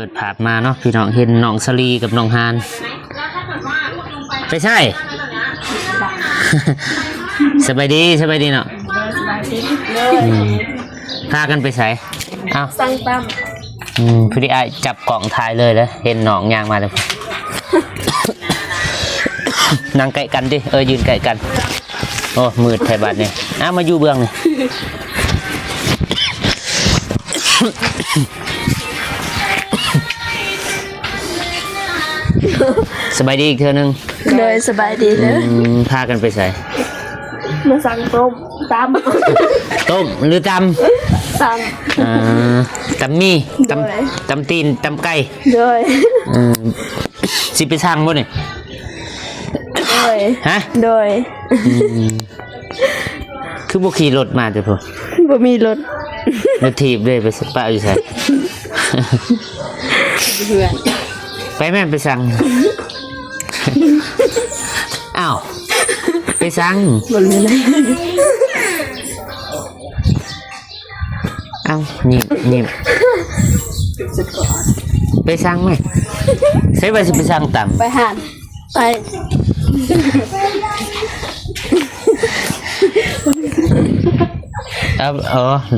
ปิดภาพมาเนาะพี่น้องเห็นน้องสลีกับน้องฮานไปใช่ สบายดีเนาะพากันไปใส่เอาสั่งตั้มพี่ดิไอจับกล่องถ่ายเลยแล้วเห็นน้องยางมาเลยนั่งไกลกันดิยืนไกลกันโอ้มืดไทยบัตรเนี่ยมาอยู่เบื้องนี่สบายดีอีกเธอนึงเลยสบายดีเลยพากันไปใส่มาสั่งต้มต้มหรือตำตำมีตำตีนตำไก่เลยสิไปสั่งบ่นี่เลยฮะเลยคือบุขี่รถมาจ้ะพ่อบ่มีรถถีบเลยไปปะอยู่ใส่ไปแม่ไปสั่งอ้าวไปสั่งอ้าวนี่ไปสั่งไหมใช่ไปสิไปสั่งต่ำไปหานไป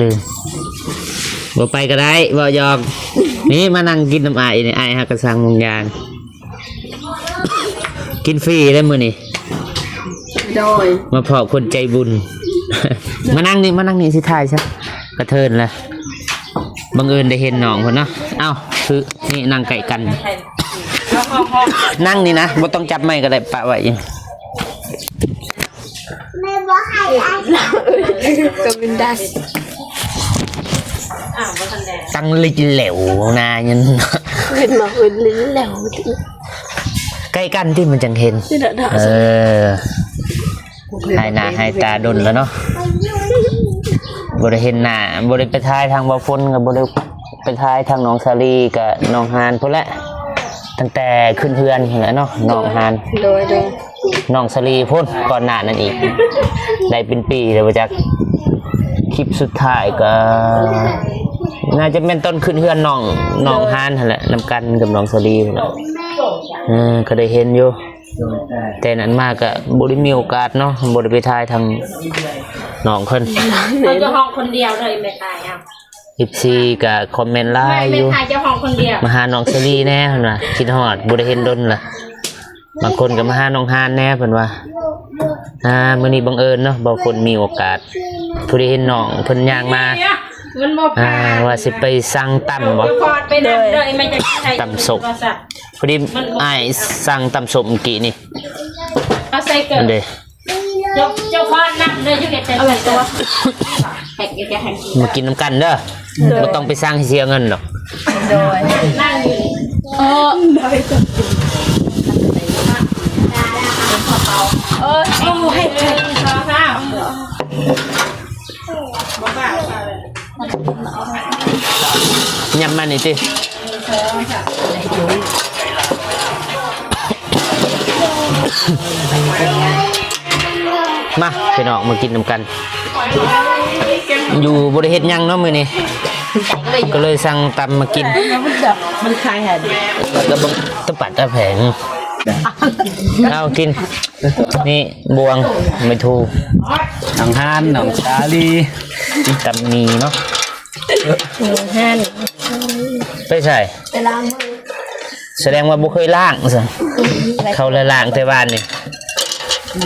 ลืมบ่ไปก็ได้บ่ยอมนี่มานั่งกินน้ำไอ้นี่ไอ้ฮักกระซังมุงยางกินฟรีได้มื้อนี่โดยมาพอคนใจบุญ มานั่งนี่สิถ่ายซะกระเทินละบังเอิญได้เห็นน้องเพิ่นเนาะเอ้าคือนี่นั่งไก่กันนั่งนี่นะบ่ต้องจับไม้ก็ได้ปะไว้แม่บ่ให้ไอ้ก็บินได้ตั้งลิจเหลวนายันเป็นมาเป็นลิ้นเหลวใกล้กันที่มันจังเห็นให้หน้าให้ตาดนแล้วเนาะบริเห็นหน้าบริไปท้ายทางบ่ฝนกับบริไปท้ายทางน้องซาลีกับน้องฮานพุ่นละตั้งแต่ขึ้นเฮือนเห็นแล้วเนาะน้องฮานโดยน้องซาลีพุ่นก่อนหน้านั้นอีกได้เป็นปีเลยว่าจากคลิปสุดท้ายก็น่าจะเป็นต้นขึ้นเฮือนน้องฮานแหละนำกันกับน้องซาลีก็ได้เห็นอยู่แต่นั้นมากก็บริมีโอกาสเนาะบริไปทายทางน้องคนเราจะห้องคนเดียวเลยไม่ตายอ่ะ14กับคอมเมนต์ไลน์อยู่ไม่ทายจะห้องคนเดียวมาหาน้องซาลีแน่เพิ่นว่าคิดฮอดบ่ได้เห็นดนล่ะบางคนก็มาหาน้องฮานแน่เพิ่นว่ามื้อนี้บังเอิญเนาะบ่คนมีโอกาสผู้ได้เห็นน้องเพิ่นย่างมาว่าสิไปสั่งตำบ่ตำสมพอดีอ้ายสั่งตำสมกี่นี่เอาใส่เกินเจ้าพ่อนั่งเลยอยู่เด็ดเอาไว้ตัวแหกแกแหกมากินน้ำกันเด้อบ่ต้องไปสั่งให้เสียเงินหรอกโดยนั่งอยู่ให้ข้าวยำมันนี่ติมาพี่น้องมากินน้ำกันอยู่บริเฮ็ดยังเนาะมื้อนี้ก็เลยสั่งตำมากินมันคลายหันแล้วก็ตะปัดตะแผงเอากินนี่บวงไม่ถูกหนังห่านหนังชาลีตำมีเนาะห่านไปใส่ไปล้างมือแสดงว่าบุเคยล้างสิเขาเลยล้างแต่บ้านนี่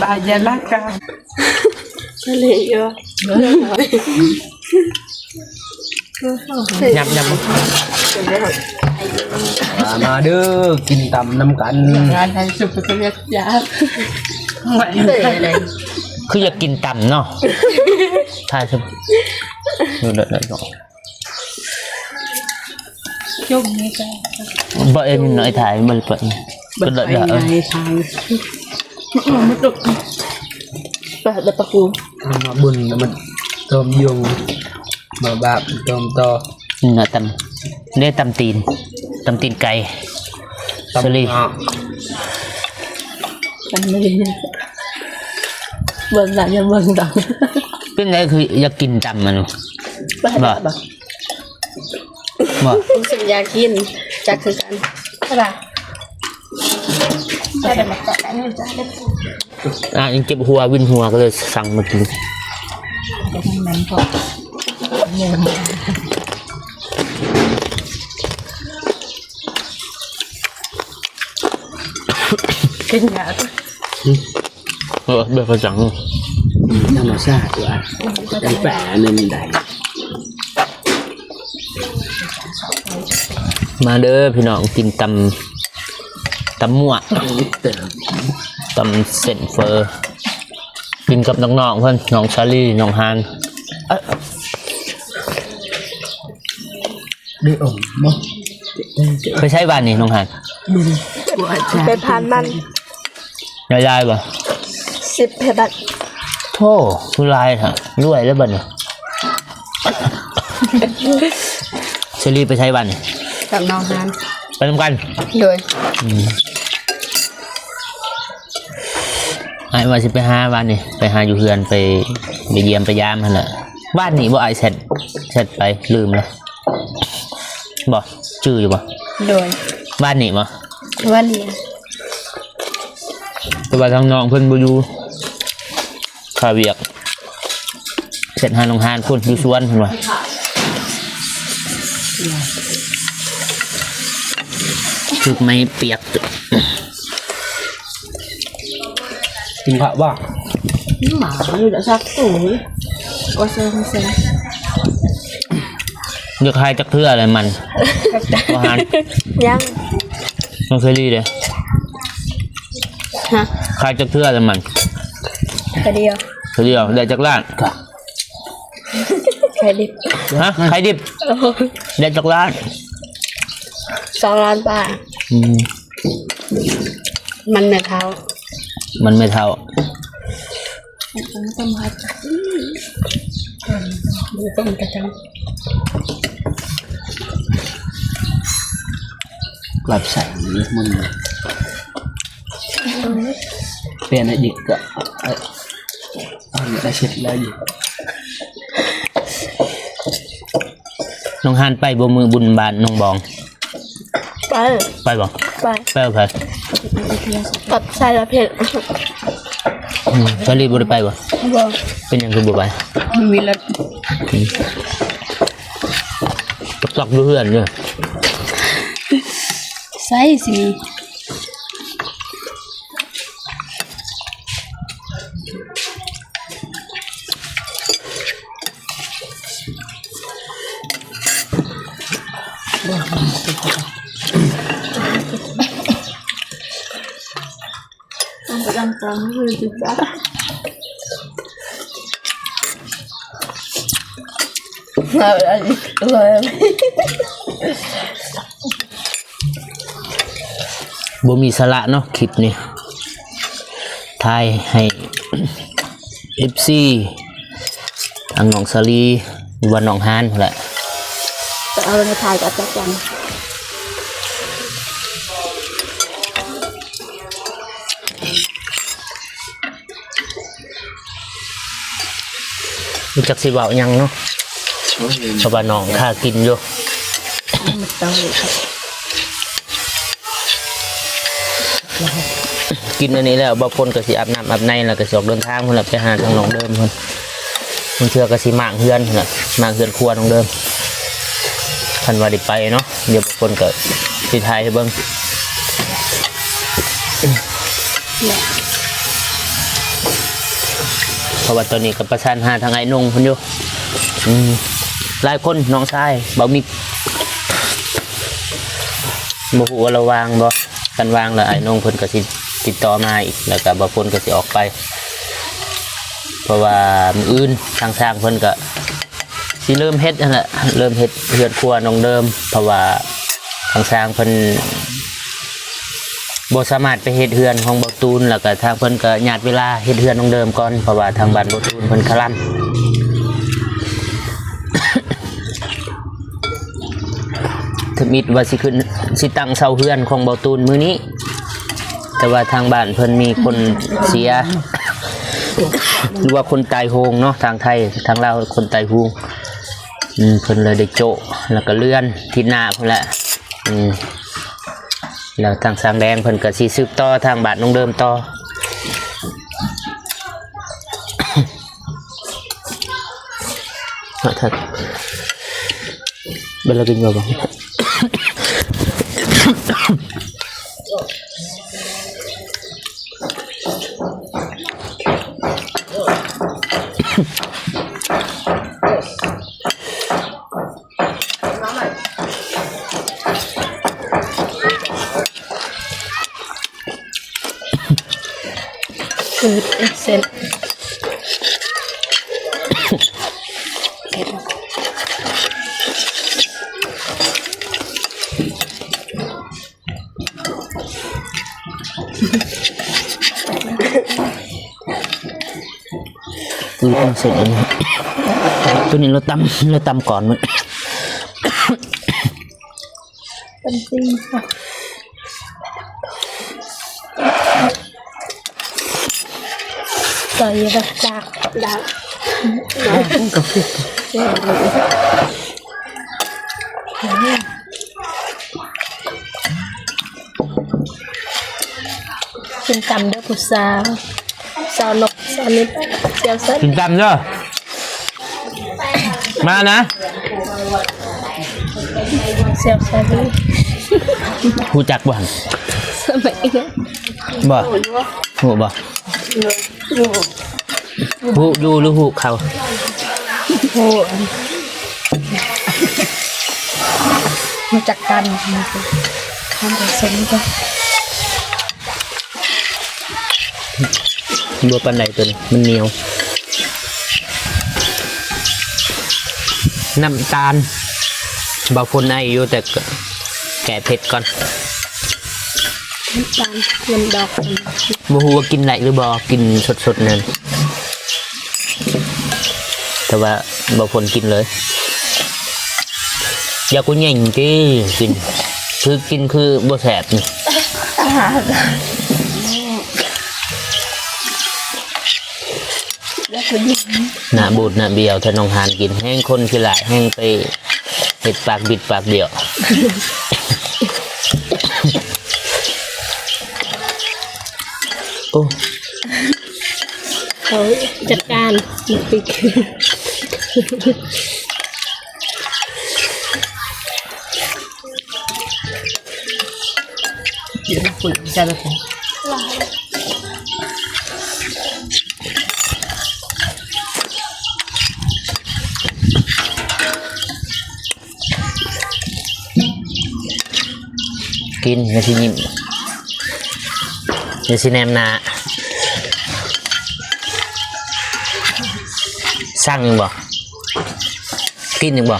บายันล้างกันเลยเยอะยำมาเด้อกินตำน้ำกันงานไทยสุดก็เรียกยาคืออยากกินตำเนาะใช่ใช่ดูเด็ดๆเนาะยกนี้ก็บ่เอ็มหน่อยถ่ายมันเปิดเป็นเด็ดๆทางมันตกเปิดตะปูมาบุญมันเติมยงมาบาปเติมต่อเนื้อตำเนี่ยตำตีนไก่สลีกันไม่ได้เบิ่งหนังยังเบิ่งดังเป็นไงคืออยากกินตำมันบ่ผมสัญญากิน จักคือกัน ใช่ป่ะใช่แต่แบบแต่ไม่ใช่ได้ ยังเจ็บหัววินหัวก็เลยสั่งมากิน จะทำนั้นพอกินยาตัว เบื่อเขาจัง ธรรมชาติว่ะตั้งแต่นั่นใด มาเด้อพี่น้องกินตำมั่ว เติม ตำเส้นเฟอร์กินกับน้องๆเพื่อนน้องชาลีน้องฮาน ได้อมมั้ง ไปใช้บ้านนี่น้องฮาน ไปพานมัน ยายๆป่ะ 10 เพบัต โธ่ทุลายค่ะด้วยแล้วบ้านนี่ชาลีไปใช้บ้านนี่ กับน้องฮาน ไปทำกัน โดย ไอ้ว่าสิไปหาบ้านนี่ไปหาอยู่เฮือนไปเยี่ยมไปยามหั่นแหละบ้านนี่บ่ไอ้เสร็จไปลืมแล้วบ่ชื่ออยู่บ่ โดย บ้านนี่บ่ วันนี้ แต่ว่าทางน้องเพิ่นบ่อยู่ข้าเวียกเสร็จหาโรงหานพุ่นอยู่สวนเพิ่นว่าคือไม่เปียก กินผักว่า หมาอยู่จะซักตู้ก็เซนเซน เดี๋ยวใครจักเทื่ออะไรมันอาหาร ยัง น้องเคยรีเลย ฮะ ใครจักเทื่ออะไรมัน กระเดียว เคยเดียวได้จักล้าน ไข่ดิบ ฮะใครดิบได้จักล้าน 2 ล้านบาท มันแม่เท้า มันไม่เท่า ต้นไม้ ดูต้นกระจัง กลับใส่มันเปลี่ยนอะไรดิก็เอาเนี่ยได้เสร็จแล้วอยู่ น้องฮานไปบ่มือบุญบานน้องบอง ไป ไปบ่ ไป ไปเอาไป กับสายละเพชร ชาลีบ่ได้ไปบ่ บอก เป็นหยังคือบ่ไป มีรถ ตอกๆอยู่เฮือนอยู่ ใส่สิมี ประจำตามคือจุดจ้า อะไรเลย บ่มีสาระเนาะคลิปนี้ทายให้ FC ทางน้องชาลีหรือว่าน้องฮานนั่นแหละ จะเอาในถ่ายกับจักรจัน รู้จักสิเว้าหยังเนาะเพราะว่าน้องค่ากินอยู่ มันต้องเลยครับ กินอันนี้แล้วบางคนก็สิอาบน้ำอาบในแล้วก็สิออกเดินทางพุ่นล่ะไปหาทางน้องเดิมเพิ่นเชื่อก็สิมางเฮือนพุ่นล่ะมางเฮือนครัวน้องเดิมคันว่าได้ไปเนาะเดี๋ยวบางคนก็สิถ่ายให้เบิ่งเพราะว่าตอนนี้ก็ประสานหาทางไอ้นงเพิ่นอยู่หลายคนน้องชายบ่มีบ่ฮู้ว่าเราวางบ่กันวางแล้วไอ้นงเพิ่นก็สิติดต่อมาอีกแล้วก็บางคนก็สิออกไปเพราะว่ามื้ออื่นทางสร้างเพิ่นก็สิเริ่มเฮ็ดนั่นแหละเริ่มเฮ็ดเฮือนครัวน้องเดิมเพราะว่าทางสร้างเพิ่นบ่สามารถไปเฮ็ดเฮือนของบ่ตูนแล้วก็ทางเพิ่นก็ญาติเวลาเฮ็ดเฮือนน้องเดิมก่อนเพราะว่าทางบ้านบ่ตูนเพิ่นคลั่นถ้ามิดว่าสิขึ้นสิตั้งเสาเฮือนของบ่ตูนมื้อนี้แต่ว่าทางบ้านเพิ่นมีคนเสีย หรือว่าคนตายโหงเนาะทางไทยทางลาวคนตายโหงเพิ่นเลยได้โจะแล้วก็เลื่อนทิศหน้าเพิ่นแหละ แล้วทางสางแดงเพิ่นก็สิสืบต่อทางบาทน้องเดิมต่อถ้าเบลกินบ่บ่คือเส้นต้องเสร็จแล้วตัวนี้เราตำก่อนมั้ย เป็นจริงค่ะใส่แบบจากดักกับพริกกินตำด้วยกุศลสาวนกสาวนิดเจียวเส้น กินตำเด้อมานะ เจียวเส้น หูจักบ่หั่น สมัยนี้ บ่หูบ่หูอยู่หรือหูเขา โอ้มาจากกันทำผสมกัน บัวปันไหนตัวนี้มันเหนียวน้ำตาลบาฝนไออยู่แต่แกะเผ็ดก่อน น้ำตาลเงินดอก บ่ฮู้ว่ากินไหนหรือบ่กินสดๆนั่นแต่ว่าบาฝนกินเลยอย่ากูแย่งติกินคือบ่แซ่บนี่หน้าบูดหน้าเบี้ยวถ้าน้องหานกินแห้งคนคือหลายแห้งไปเห็ดปากบิดปากเดียวโอ้ เขาจัดการปิกปุ๋ยจะแบบกินอย่าสิยิ้มอย่าสิแนมหน้าสั่งยังบ่กินยังบ่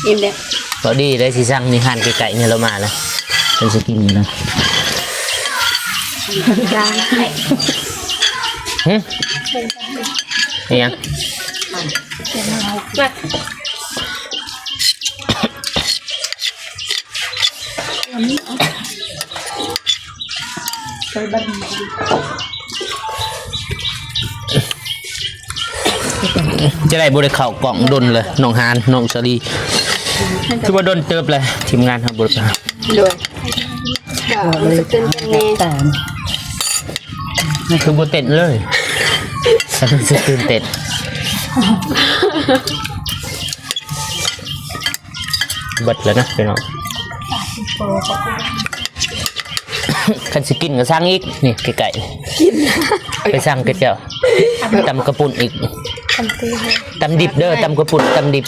อิ่มเด็ก พอดีได้สิสั่งนี่หันไก่ๆเนี่ยเรามาแล้วเป็นสิกินอยู่นะ จาน นี่ยัง มา จะได้บริเข่ากล่องดนเลยน้องฮานน้องสลีคือว่าดนเติบเลยทีมงานทำบริการ ด้วยก็จะเป็นแน่แต่ คือโบเต้นเลยฉันจะตื่นเต้นเบิดแล้วนะพี่น้องคันสิกินก็สร้างอีกนี่ไก่ไปสร้างกระเจ้าตำกระปุ่นอีกตำดิบเด้อตำกระปุ่นตำดิบ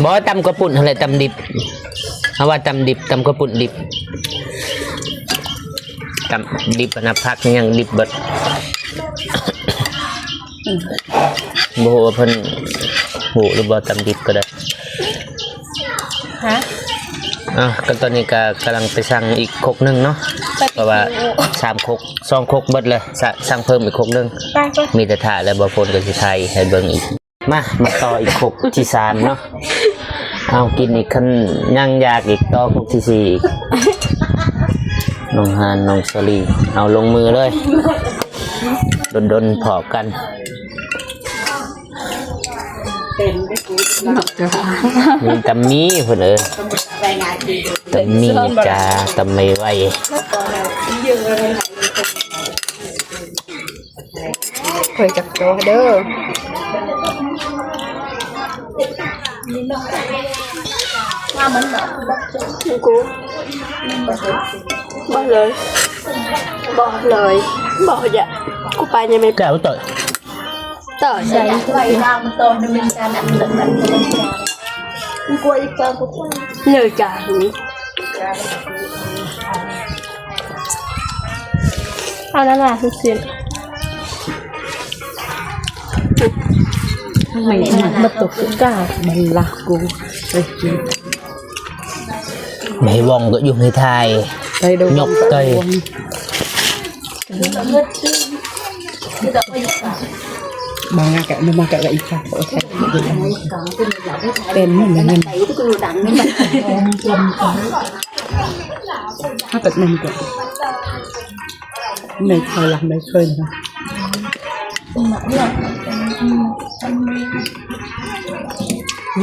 บอกว่าตำกระปุ่นอะไรตำดิบเอาว่าตำดิบตำกระปุ่นดิบตำดิบนะพักยังดิบเบิดโบว่าเพิ่นโหหรือบ่ตำดิบก็ได้ ฮะ ก็ตอนนี้ก็กำลังไปสั่งอีกครกนึงเนาะเพราะว่า3ครก2ครกเบิดเลยสั่งเพิ่มอีกครกนึงมีแต่ถ่ายแล้วบ่ฝนก็สิถ่ายให้เบิ่งอีกมาต่ออีกครกที่3เนาะเอากินอีกคันย่างยากอีกต่อครกที่4อีกน้องฮานน้องสลีเอาลงมือเลยดนพอกัน มีตำมีเพิ่นตำมีจ้าตำไม่ไหว เคยจับตัวเด้อกูบอกเลยบอกอย่ากูไปยังไม่ แก้วต่อย ต่อใช่ ไว้ดาวมันโตมันเป็นการดับเบิลมันกลัวอีกเจ้ากู เหนื่อยจ้าเอาแล้วล่ะทุกสิ่งไม่มาตกก้ามันละกูไปกิน ไม่ว่องก็อยู่ในไทย ไปดู ยกเตย บางแกะไม่มาแกะอีกค่ะโอเคเป็นเหมือนกันถ้าเกิดมันเกิดไม่เคยหลังไม่เคยนะเนี่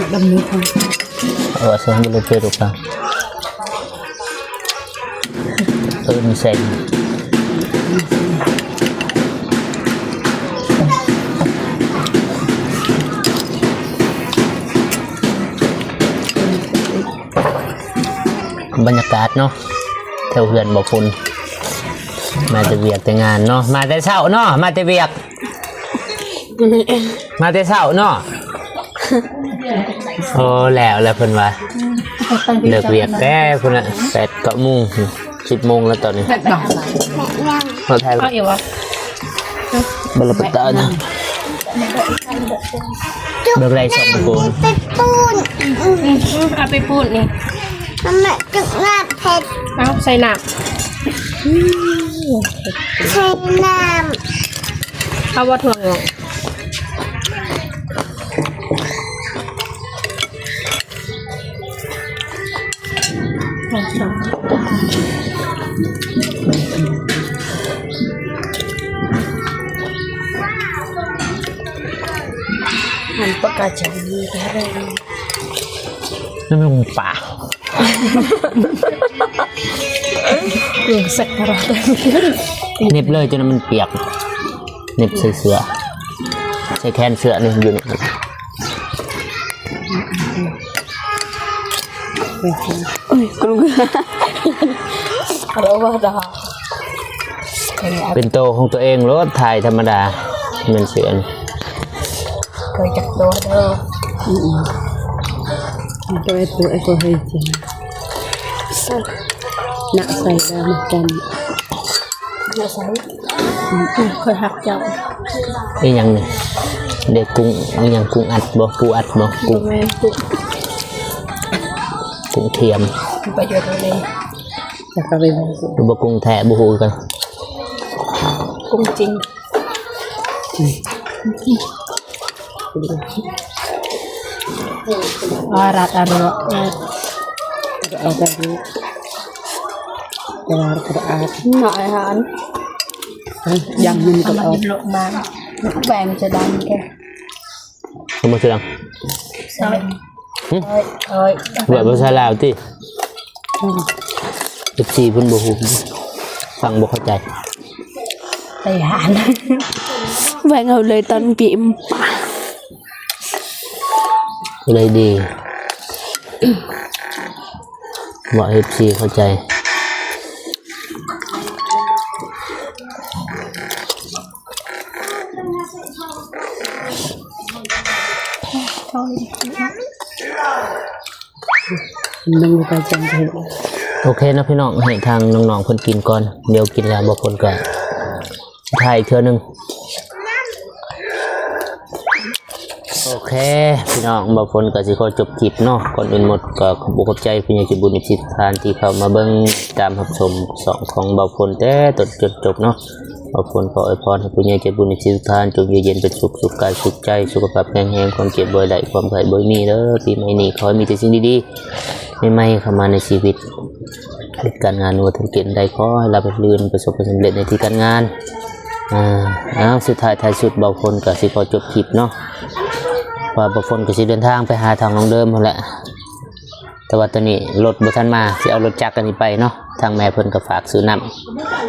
ยดำนี้ทำ saya boleh peruka Unseng บรรยากาศเนาะแถวเฮือนบ่พุ่นมาแต่เวียกแต่งานเนาะมาแต่เช้าเนาะมาแต่เวียกมาแต่เช้าเนาะโอ้แล้วเพิ่นว่าเลิกเวียกแต่พุ่นน่ะ8 9 โมง10 โมงแล้วตอนนี้เราถ่าย เอาอีกวะ บลปตานะเบิกไรสองกู เอาไปพูดนี่ มันมาจุกงาเผ็ด เอาใส่หนัก ใช้น้ เอาว่าถั่วงอกมันประกาศจะมีอะไร นั่นเป็นงูป่า เรื่องสักการะ เน็บเลยจนมันเปียกเน็บใส่เสื้อใส่แขนเสื้อนี่อยู่นี่ กรุงเราว่าดา เป็นโตของตัวเองรถถ่ายธรรมดามันเสือน เคยจับตัวเด้อ ตัวไอ้ตัวให้จริงหนักใส่ดาวจัน อย่าใส่เคยหักเจ้า นี่ยังนี่เด็กกุ้งนี่ยังกุ้งอัดบ่ปูอัดบ่กุ้ง แม่ปุ๊บ กุ้งเทียม ไปโยนเลย จะกลับไปบ้าน หรือบ่กุ้งแท้บ่ฮู้กัน กุ้งจริงอารัดอารัด เอาแบบนี้เวลากระอาด หน่อยหัน ยังมันก็ มัน เอา หยิบลงมาแบ่งจะดันแก เขามาเสือง ใส่เอ้ย แบบภาษาลาวติ14เพิ่นบ่ฮู้ฟังบ่เข้าใจ ไปหันแบ่งเอาเลยตอนปีมป่า เลยดีบอก FC เข้าใจนั่งไปจังเลย โอเคนะพี่น้องให้ทางน้องๆเพิ่นกินก่อนเดี๋ยวกินแล้วบางคนก็ถ่ายเทื่อนึงโอเคพี่น้องบางคนก็สิขอจบคลิปเนาะก่อนอื่นหมดก็ขอบคุณใจพี่ใหญ่ใจบุญในสิทธานที่เข้ามาเบิ่งตามรับชมสองของบางคนแต่ต้นจนจบเนาะบางคนขออวยพรให้พี่ใหญ่ใจบุญในสิทธานจงอยู่เย็นเป็นสุขสุขกายสุขใจสุขภาพแข็งแรงความเจ็บบ่อยได้ความไข้บ่มีเด้อปีใหม่นี้ขอให้มีแต่สิ่งดีๆใหม่ๆเข้ามาในชีวิตการงานวัฒนเกียรติได้ขอให้รับรื่นประสบความสำเร็จในที่การงานสุดท้ายท้ายสุดบางคนก็สิขอจบคลิปเนาะ ว่าบ่ฝนก็สิเดินทางไปหาทางน้องเดิมพุ่นแหละแต่ว่าตอนนี้รถบ่ทันมาสิเอารถจักรกันนี้ไปเนาะทางแม่เพิ่นก็ฝากซื้อน้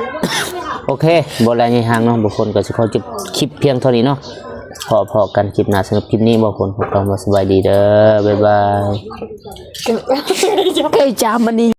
ำ โอเคบ่แล้วยังห่างเนาะบ่ฝนก็สิขอจบคลิปเพียงเท่านี้เนาะพอกันคลิปหน้าสำหรับคลิปนี้บ่ฝนขอความสบายดีเด้อบ๊ายบาย เคยจามมันนี่